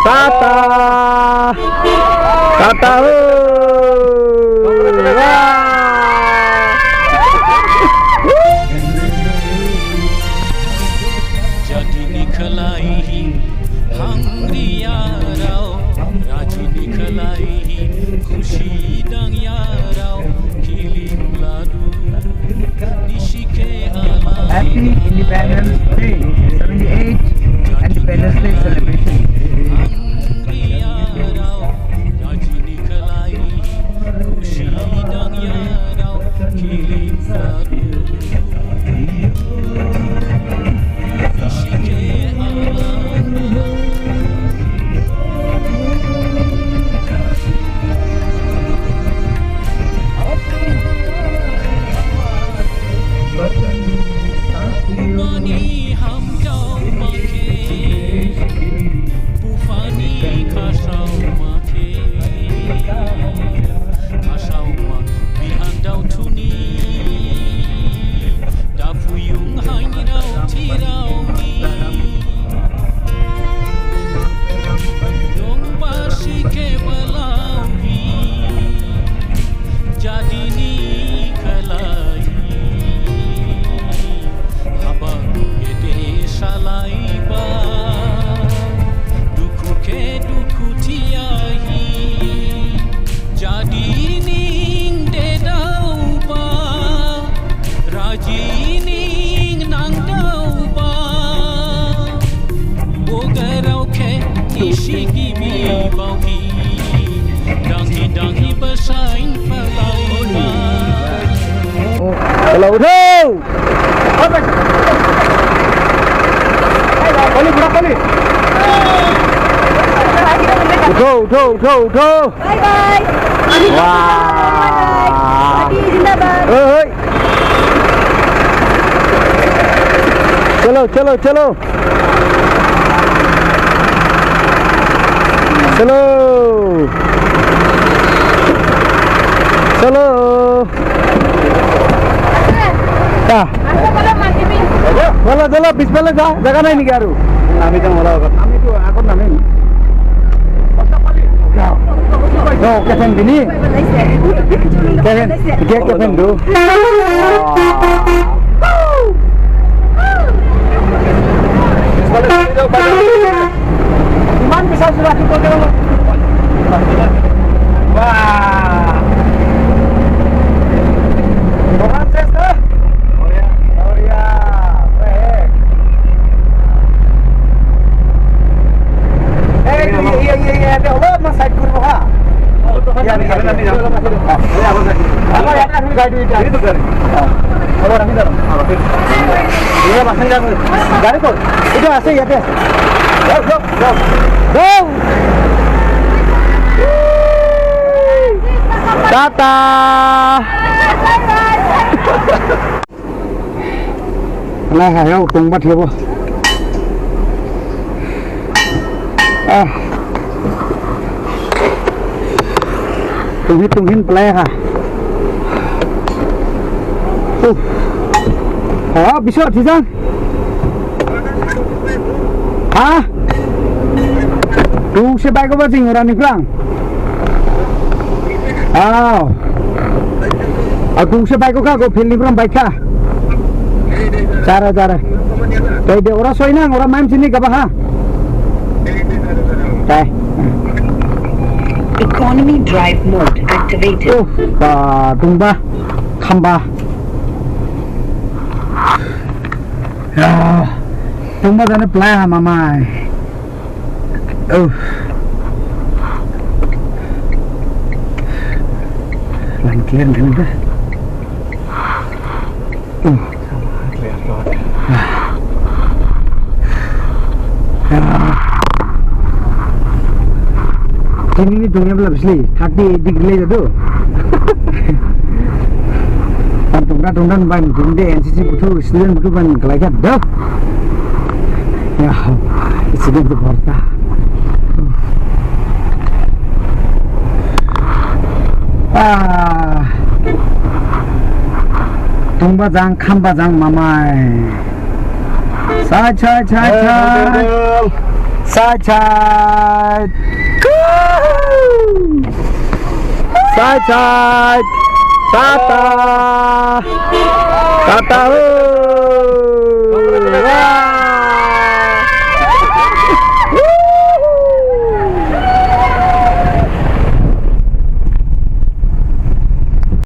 Tata. Tata. Jadi nikhlai hangri yarau, raji nikhlai kushi dang yarau, kilim ladu nishike ala. Happy Independence Day, 78 Independence Day celebration. Hangri yarau, raji nikhlai kushi dang yarau, kilim ladu. Kalau udah. Udah. Bye bye. Wah. Adi zindabad. Oi. Chalo. Dah. Chalo, bismillah जा. जगह नहीं निकारू. Nami tu mula agak. Nami tu aku nami. No, Kevin bini. Kevin, dia Kevin tu. Iman bisa sudah kita kalau. Wah. Orang ses tu. Oh ya. Baik. Iya. Ada Allah masai guru ha. Ya, nanti jalan. Apa yang akan gaidi itu dari? Kalau orang itu. Iya, masang jalan. Garis kok. Itu asal ya, Des. Go. Tata. Nah, ayo tung bat hiu. Tunghin play ha. Bisa Tizan. Tu sebab apa sih orang ni kurang? Aku sebab aku film ni kurang baik kah? Cara. Tapi dia orang soalnya orang main sini kapa ha? Okay. Economy drive mode activated. Tumba, khamba. Tumba sana play ha mama. Lain clear ni dah. Ini dunia belum asli, 30 degree itu. Tunggu ban, tunggu NCC butuh student butuh ban kelaikan dah. Ya, itu tu berta. Tunggu jang, khamba jang mamai. Chai. Side side. Side side. Tata. Tata.